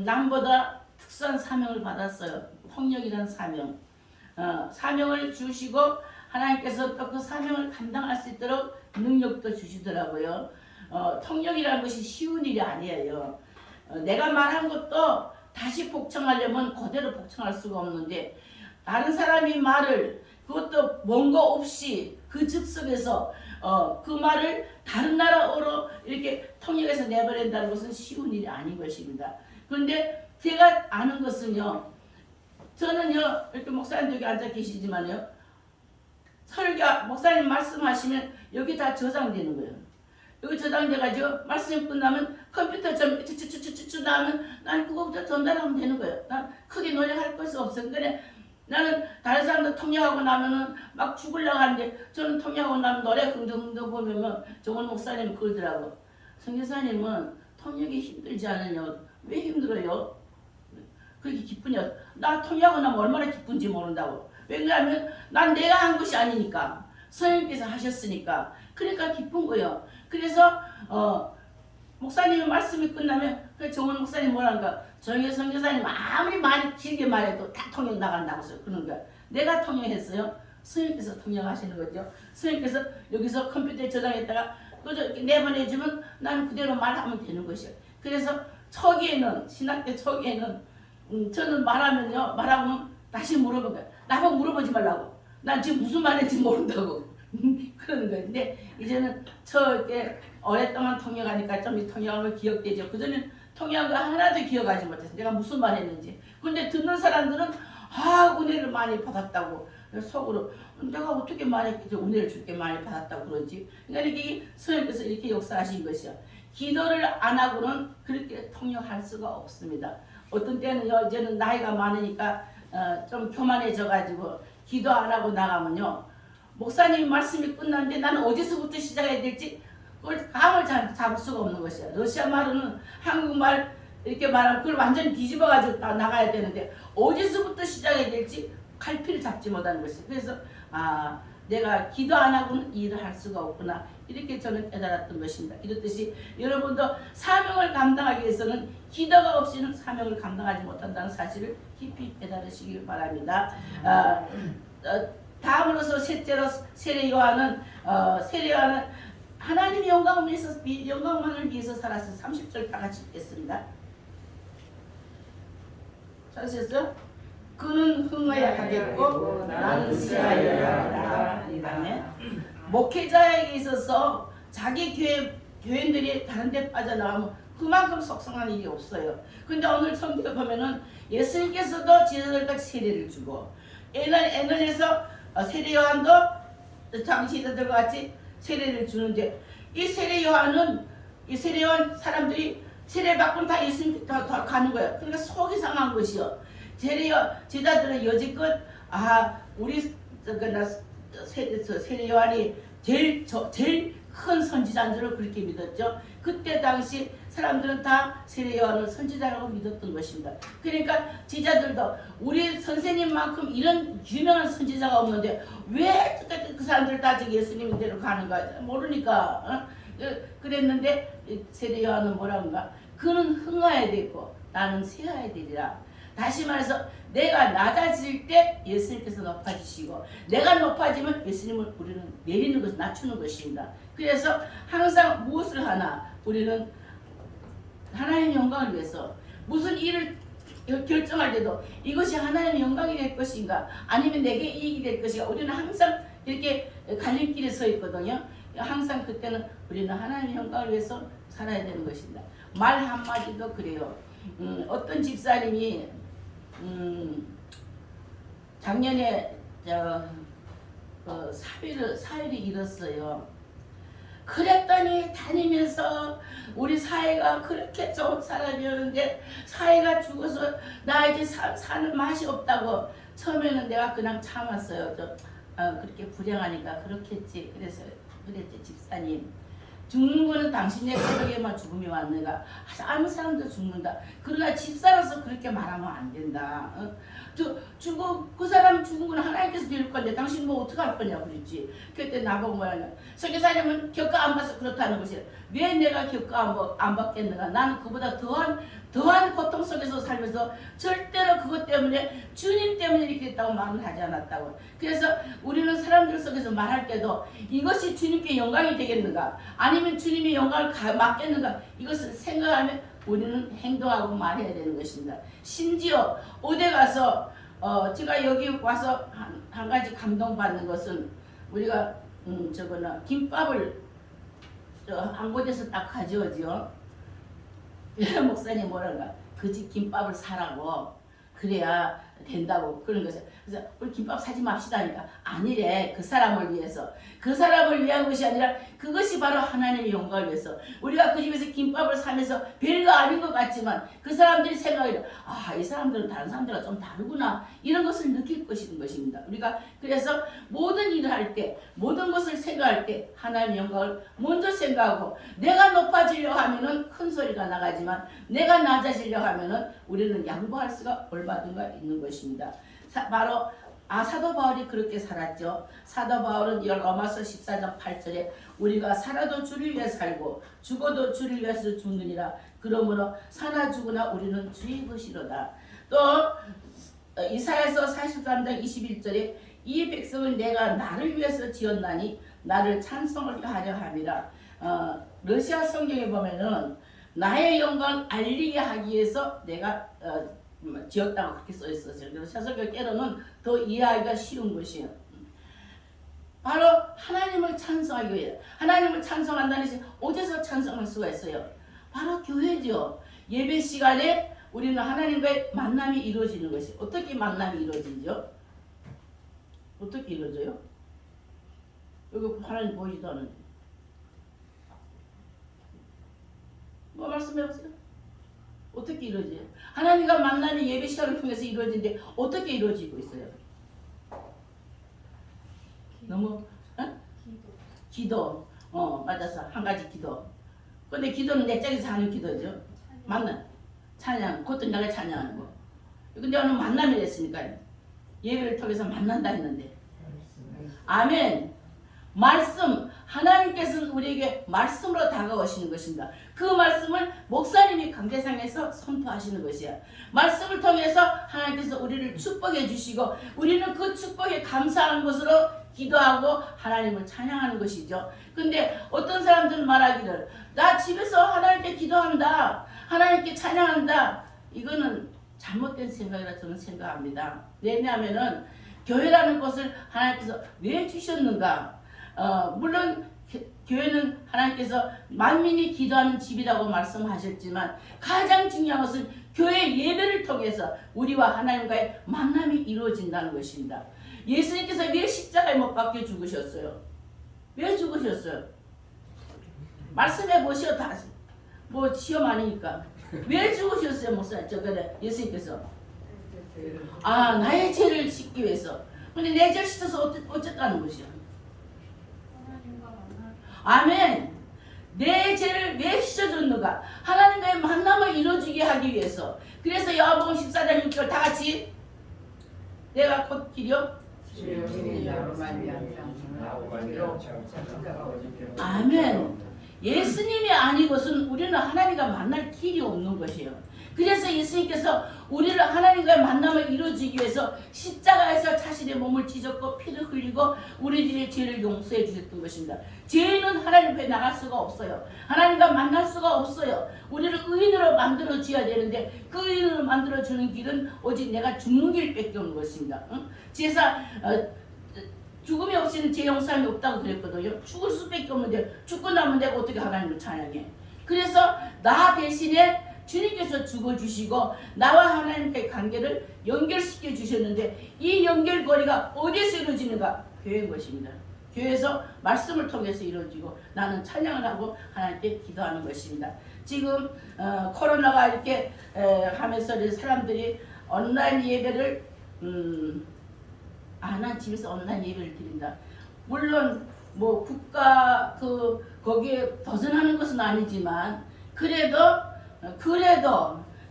남보다 특수한 사명을 받았어요. 통역이라는 사명. 사명을 주시고 하나님께서 또 그 사명을 감당할 수 있도록 능력도 주시더라고요. 통역이라는 것이 쉬운 일이 아니에요. 내가 말한 것도 다시 복청하려면 그대로 복청할 수가 없는데 다른 사람이 말을 그것도 원고 없이 그 즉석에서 그 말을 다른 나라어로 이렇게 통역해서 내버린다는 것은 쉬운 일이 아닌 것입니다. 그런데 제가 아는 것은요, 저는요 이렇게 목사님도 여기 앉아 계시지만요, 설교 목사님 말씀하시면 여기 다 저장되는 거예요. 여기 저장돼가지고 말씀이 끝나면 컴퓨터 좀 추추추추추 나면 난 그거부터 전달하면 되는 거예요. 난 크게 노력할 것이 없어요. 그래 나는 다른 사람들 통역하고 나면은 막 죽으려고 하는데 저는 통역하고 나면 노래 흥덩흥덩 보면 정원 목사님 그러더라고. 성교사님은 통역이 힘들지 않느냐. 왜 힘들어요? 그렇게 기쁘냐. 나 통역하고 나면 얼마나 기쁜지 모른다고. 왜냐하면 난 내가 한 것이 아니니까. 선생님께서 하셨으니까. 그러니까 기쁜 거예요. 그래서 목사님의 말씀이 끝나면 그 정원 목사님 뭐라는가, 정혜 선교사님 아무리 많이 길게 말해도 다 통역 나간다고 써요. 그런 거야. 내가 통역했어요. 선생님께서 통역하시는 거죠. 선생님께서 여기서 컴퓨터에 저장했다가 그저 이렇게 내보내주면 나는 그대로 말하면 되는 것이에요. 그래서 초기에는 신학교 초기에는 저는 말하면 다시 물어본 거야. 나보고 물어보지 말라고. 난 지금 무슨 말인지 모른다고. 그러는 거예요. 근데 이제는 저렇게 오랫동안 통역하니까 좀 이 통역한 거 기억되죠. 그전엔 통역한 거 하나도 기억하지 못했어. 내가 무슨 말 했는지. 근데 듣는 사람들은 은혜를 많이 받았다고. 속으로 내가 어떻게 말했겠지, 은혜를 줄게 많이 받았다고 그러지. 그러니까 이렇게 선생님께서 이렇게 역사하신 것이요. 기도를 안 하고는 그렇게 통역할 수가 없습니다. 어떤 때는요, 이제는 나이가 많으니까 좀 교만해져가지고 기도 안 하고 나가면요, 목사님 말씀이 끝났는데 나는 어디서부터 시작해야 될지 그걸 감을 잡을 수가 없는 것이야. 러시아 말로는 한국말 이렇게 말하면 그걸 완전히 뒤집어가지고 나가야 되는데 어디서부터 시작해야 될지 갈피를 잡지 못하는 것이야. 그래서 내가 기도 안 하고는 일을 할 수가 없구나, 이렇게 저는 깨달았던 것입니다. 이렇듯이 여러분도 사명을 감당하기 위해서는 기도가 없이는 사명을 감당하지 못한다는 사실을 깊이 깨달으시길 바랍니다. 다음으로서 셋째로 세례 요한은 하나님의 영광만을 위해서 살았어. 30절 다 같이 읽겠습니다. 찾으셨어요? 그는 흥하여야 하겠고 나는 시하여야 한다. 아멘. 목회자에게 있어서 자기 교인들이 다른 데 빠져나가면 그만큼 속상한 일이 없어요. 근데 오늘 성경에 보면은 예수님께서도 지도자들까지 세례를 주고 애널에서 세례 요한도 장시자들과 같이 세례를 주는데 이 세례 요한 사람들이 세례 받고는 다 예수님 다 가는 거예요. 그러니까 속이 상한 것이요. 제자들은 여지껏 우리 세례 요한이 제일 큰 선지자인 줄 그렇게 믿었죠. 그때 당시 사람들은 다 세례 요한을 선지자라고 믿었던 것입니다. 그러니까 제자들도 우리 선생님만큼 이런 유명한 선지자가 없는데 왜 그 사람들 다 예수님대로 가는가 모르니까 그랬는데 세례 요한은 뭐라는가, 그는 흥하여야 되고 나는 쇠하여야 되리라. 다시 말해서 내가 낮아질 때 예수님께서 높아지시고 내가 높아지면 예수님을 우리는 내리는 것을 낮추는 것입니다. 그래서 항상 무엇을 하나 우리는 하나님의 영광을 위해서 무슨 일을 결정할 때도 이것이 하나님의 영광이 될 것인가 아니면 내게 이익이 될 것인가, 우리는 항상 이렇게 갈림길에 서 있거든요. 항상 그때는 우리는 하나님의 영광을 위해서 살아야 되는 것입니다. 말 한마디도 그래요. 어떤 집사님이 작년에 사위를 잃었어요. 그랬더니 다니면서 우리 사위가 그렇게 좋은 사람이었는데 사위가 죽어서 나 이제 사는 맛이 없다고. 처음에는 내가 그냥 참았어요. 그렇게 불행하니까 그렇겠지. 그래서 그랬지, 집사님. 죽는 거는 당신의 가족에만 죽음이 왔는가. 아무 사람도 죽는다. 그러나 집사로서 그렇게 말하면 안 된다. 그 사람 죽은 건 하나님께서 데릴 건데 당신 뭐 어떡할 거냐 그랬지. 그때 나보고 뭐라냐, 선교사님은 겪어 안 봐서 그렇다는 것이야. 왜 내가 겪어 안 받겠는가. 나는 그보다 더한 더한 고통 속에서 살면서 절대로 그것 때문에 주님 때문에 이렇게 됐다고 말은 하지 않았다고. 그래서 우리는 사람들 속에서 말할 때도 이것이 주님께 영광이 되겠는가 아니면 주님의 영광을 맡겠는가 이것을 생각하면 우리는 행동하고 말해야 되는 것입니다. 심지어 어디 가서 제가 여기 와서 한 가지 감동받는 것은 우리가 저거는 김밥을 한 곳에서 딱 가져오죠. 목사님 뭐랄까 그 집 김밥을 사라고 그래야 된다고 그런 거죠. 그래서 우리 김밥 사지 맙시다니까 아니래. 그 사람을 위해서 그 사람을 위한 것이 아니라 그것이 바로 하나님의 영광을 위해서 우리가 그 집에서 김밥을 사면서 별거 아닌 것 같지만 그 사람들이 생각해요. 아, 이 사람들은 다른 사람들과 좀 다르구나 이런 것을 느낄 것입니다. 우리가 그래서 모든 일을 할 때 모든 것을 생각할 때 하나님의 영광을 먼저 생각하고 내가 높아지려고 하면은 큰 소리가 나가지만 내가 낮아지려고 하면은 우리는 양보할 수가 얼마든가 있는 것입니다. 바로 사도 바울이 그렇게 살았죠. 사도 바울은 로마서 14장 8절에 우리가 살아도 주를 위해 살고 죽어도 주를 위해서 죽느니라. 그러므로 사나 죽으나 우리는 주의 것이로다. 또 이사야서 43장 21절에 이 백성을 내가 나를 위해서 지었나니 나를 찬송을 하려 함이라. 러시아 성경에 보면은 나의 영광 알리게 하기 위해서 내가 지었다고 그렇게 써 있었어요. 그래서 사설교 때로는 더 이해하기가 쉬운 것이에요. 바로 하나님을 찬송하기 위해 하나님을 찬송한다는 것이 어디서 찬송할 수가 있어요? 바로 교회죠. 예배 시간에 우리는 하나님과의 만남이 이루어지는 것이 어떻게 만남이 이루어지죠? 어떻게 이루어져요? 여기 하나님 보이지도 않는데 뭐 말씀해보세요. 어떻게 이루어져요? 하나님과 만나는 예배 시간을 통해서 이루어지는데 어떻게 이루어지고 있어요? 너무 기도. 맞았어. 한 가지 기도. 근데 기도는 내 짝에서 하는 기도죠. 만남. 찬양. 그것도 내가 찬양하는 거. 근데 오늘 만남이 됐으니까 예배를 통해서 만난다 했는데 아멘. 말씀. 하나님께서는 우리에게 말씀으로 다가오시는 것입니다. 그 말씀을 목사님이 강대상에서 선포하시는 것이야. 말씀을 통해서 하나님께서 우리를 축복해 주시고 우리는 그 축복에 감사하는 것으로 기도하고 하나님을 찬양하는 것이죠. 근데 어떤 사람들은 말하기를 나 집에서 하나님께 기도한다. 하나님께 찬양한다. 이거는 잘못된 생각이라 저는 생각합니다. 왜냐하면은 교회라는 것을 하나님께서 왜 주셨는가? 물론 교회는 하나님께서 만민이 기도하는 집이라고 말씀하셨지만 가장 중요한 것은 교회 예배를 통해서 우리와 하나님과의 만남이 이루어진다는 것입니다. 예수님께서 왜 십자가에 못 박혀 죽으셨어요? 왜 죽으셨어요? 말씀해 보시오. 다시 뭐 시험 아니니까 왜 죽으셨어요? 목사님 예수님께서 나의 죄를 씻기 위해서. 근데 내 죄를 씻어서 어쨌다는 것이야? 아멘. 내 죄를 왜 씻어줬는가? 하나님과의 만남을 이루어지게 하기 위해서. 그래서 요한복음 14장 6절 다 같이 내가 곧 길이요 아멘. 예수님이 아니고선 우리는 하나님과 만날 길이 없는 것이에요. 그래서 예수님께서 우리를 하나님과의 만남을 이루어지기 위해서 십자가에서 자신의 몸을 찢었고 피를 흘리고 우리들의 죄를 용서해 주셨던 것입니다. 죄인은 하나님 앞에 나갈 수가 없어요. 하나님과 만날 수가 없어요. 우리를 의인으로 만들어 줘야 되는데 그 의인으로 만들어 주는 길은 오직 내가 죽는 길밖에 없는 것입니다. 제사 죽음이 없이는 죄 용서함이 없다고 그랬거든요. 죽을 수밖에 없는데 죽고 나면 내가 어떻게 하나님을 찬양해? 그래서 나 대신에 주님께서 죽어주시고 나와 하나님과의 관계를 연결시켜 주셨는데 이 연결고리가 어디서 이루어지는가? 교회인 것입니다. 교회에서 말씀을 통해서 이루어지고 나는 찬양을 하고 하나님께 기도하는 것입니다. 지금 코로나가 이렇게 하면서 사람들이 온라인 예배를 난 집에서 온라인 예배를 드린다. 물론 뭐 국가 거기에 벗어나는 것은 아니지만 그래도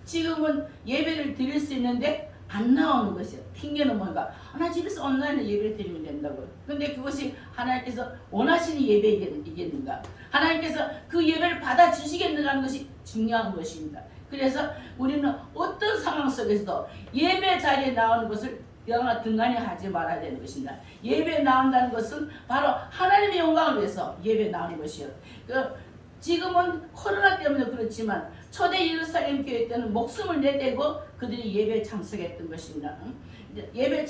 지금은 예배를 드릴 수 있는데 안 나오는 것이에요. 핑계는 뭔가 나 집에서 온라인으로 예배를 드리면 된다고. 근데 그것이 하나님께서 원하시는 예배이겠는가? 하나님께서 그 예배를 받아주시겠는가 하는 것이 중요한 것입니다. 그래서 우리는 어떤 상황 속에서도 예배 자리에 나오는 것을 등한히 하지 말아야 되는 것입니다. 예배에 나온다는 것은 바로 하나님의 영광을 위해서 예배에 나오는 것이요. 지금은 코로나 때문에 그렇지만 초대 예루살렘 교회 때는 목숨을 내대고 그들이 예배에 참석했던 것입니다. 예배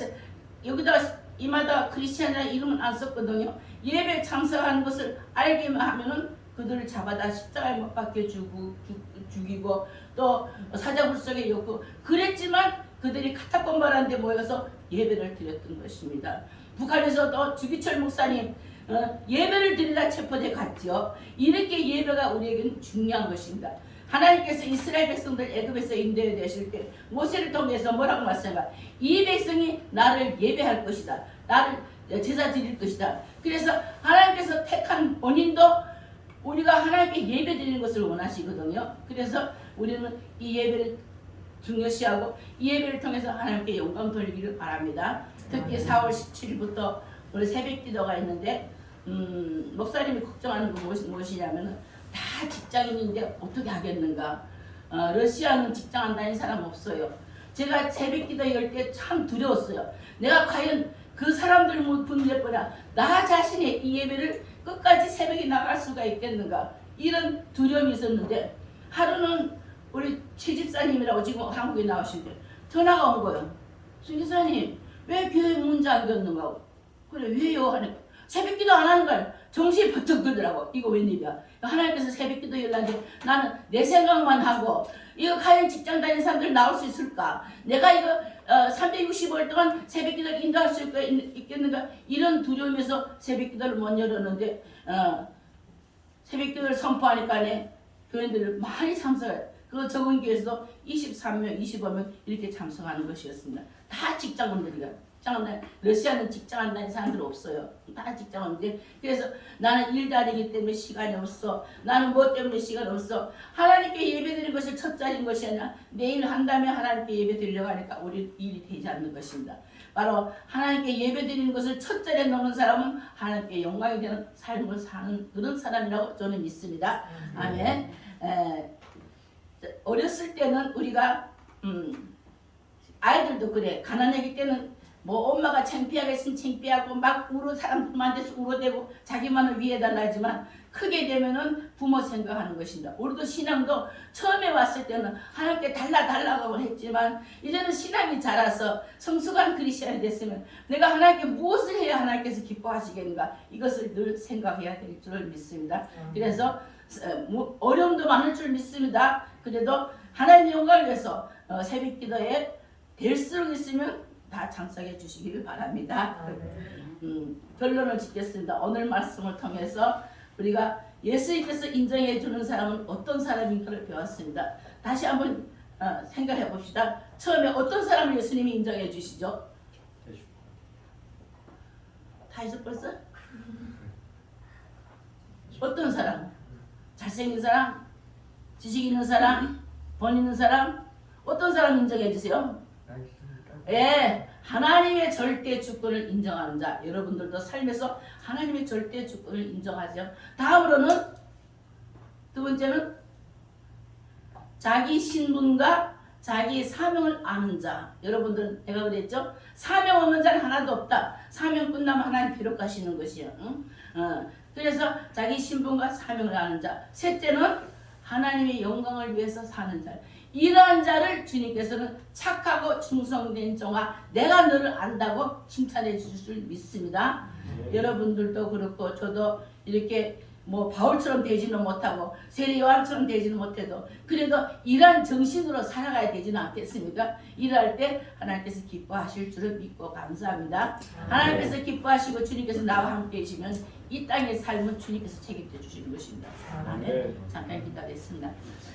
여기다가 이마다 크리스찬이라는 이름은 안 썼거든요. 예배에 참석하는 것을 알기만 하면은 그들을 잡아다 십자가에 못 박혀 죽이고 또 사자굴 속에 였고 그랬지만 그들이 카타콤바라는 데 모여서 예배를 드렸던 것입니다. 북한에서도 주기철 목사님 예배를 드리다 체포돼 갔죠. 이렇게 예배가 우리에게는 중요한 것입니다. 하나님께서 이스라엘 백성들 애굽에서 인도해 내실 때 모세를 통해서 뭐라고 말씀하셨는가? 이 백성이 나를 예배할 것이다. 나를 제사 드릴 것이다. 그래서 하나님께서 택한 본인도 우리가 하나님께 예배 드리는 것을 원하시거든요. 그래서 우리는 이 예배를 중요시하고 이 예배를 통해서 하나님께 영광 돌리기를 바랍니다. 특히 4월 17일부터 우리 새벽 기도가 있는데 목사님이 걱정하는 거 무엇이냐면 다 직장인인데 어떻게 하겠는가. 러시아는 직장 안 다니는 사람 없어요. 제가 새벽 기도 열 때 참 두려웠어요. 내가 과연 그 사람들 분들보다 나 자신의 이 예배를 끝까지 새벽에 나갈 수가 있겠는가. 이런 두려움이 있었는데 하루는 우리 최 집사님이라고 지금 한국에 나오신데 전화가 온 거예요. 신 집사님 왜 교회 문 잠겼는가. 그래 왜요 하니까 새벽기도 안 하는 거야. 정신이 버쩍 들더라고. 이거 웬일이야. 하나님께서 새벽기도 열라는데 나는 내 생각만 하고 이거 과연 직장 다니는 사람들 나올 수 있을까. 내가 이거 365일 동안 새벽기도를 인도할 수 있겠는가. 이런 두려움에서 새벽기도를 못 열었는데 새벽기도를 선포하니까 교인들을 많이 참석해요. 그 적은 교회에서도 23명, 25명 이렇게 참석하는 것이었습니다. 다 직장원들이야. 러시아는 직장 안 다니는 사람들 없어요. 다 직장원인데 그래서 나는 일 다니기 때문에 시간이 없어. 나는 뭐 때문에 시간 없어. 하나님께 예배드리는 것이 첫 자리인 것이 아니라 매일 한다면 하나님께 예배드리려고 하니까 우리 일이 되지 않는 것입니다. 바로 하나님께 예배드리는 것을 첫 자리에 놓는 사람은 하나님께 영광이 되는 삶을 사는 그런 사람이라고 저는 믿습니다. 아멘. 어렸을 때는 우리가 아이들도 그래. 가난하기 때는 뭐 엄마가 창피하게 있으면 창피하고 막 사람들한테서 울어대고 자기만을 위해달라 하지만 크게 되면은 부모 생각하는 것입니다. 우리도 신앙도 처음에 왔을 때는 하나님께 달라고 했지만 이제는 신앙이 자라서 성숙한 크리스천이 됐으면 내가 하나님께 무엇을 해야 하나님께서 기뻐하시겠는가 이것을 늘 생각해야 될 줄 믿습니다. 그래서 어려움도 많을 줄 믿습니다. 그래도 하나님의 영광을 위해서 새벽 기도에 될수록 있으면 다 참석해 주시기를 바랍니다. 결론을 짓겠습니다. 오늘 말씀을 통해서 우리가 예수님께서 인정해 주는 사람은 어떤 사람인가를 배웠습니다. 다시 한번 생각해 봅시다. 처음에 어떤 사람을 예수님이 인정해 주시죠? 다 잊어버렸어? 어떤 사람? 잘생긴 사람? 지식 있는 사람? 돈 있는 사람? 어떤 사람 인정해 주세요? 예, 하나님의 절대 주권을 인정하는 자. 여러분들도 삶에서 하나님의 절대 주권을 인정하세요. 다음으로는 두 번째는 자기 신분과 자기 사명을 아는 자. 여러분들은 내가 그랬죠? 사명 없는 자는 하나도 없다. 사명 끝나면 하나님 비록 가시는 것이요. 그래서 자기 신분과 사명을 아는 자. 셋째는 하나님의 영광을 위해서 사는 자. 이러한 자를 주님께서는 착하고 충성된 종아 내가 너를 안다고 칭찬해 주실 줄 믿습니다. 여러분들도 그렇고 저도 이렇게 뭐 바울처럼 되지는 못하고 세례 요한처럼 되지는 못해도 그래도 이러한 정신으로 살아가야 되지는 않겠습니까? 일할 때 하나님께서 기뻐하실 줄을 믿고 감사합니다. 하나님께서 기뻐하시고 주님께서 나와 함께 계시면 이 땅의 삶은 주님께서 책임져 주시는 것입니다. 아멘. 잠깐 기다렸습니다.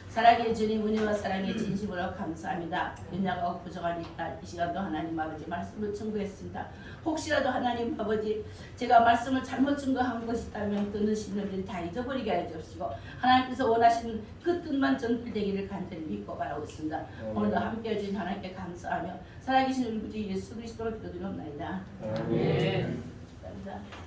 사랑의 주님 은혜와 사랑의 진심으로 감사합니다. 연약하고 부족한 이 시간도 하나님 아버지 말씀을 청구했습니다. 혹시라도 하나님 아버지 제가 말씀을 잘못 증거한 것이 있다면 듣는 신령들이 다 잊어버리게 하여 주시고 하나님께서 원하시는 그 뜻만 전달되기를 간절히 믿고 바라고 있습니다. 오늘도 함께해 주신 하나님께 감사하며 살아계신 우리 구 주 예수 그리스도로 기도드리옵나이다. 아멘. 감사합니다.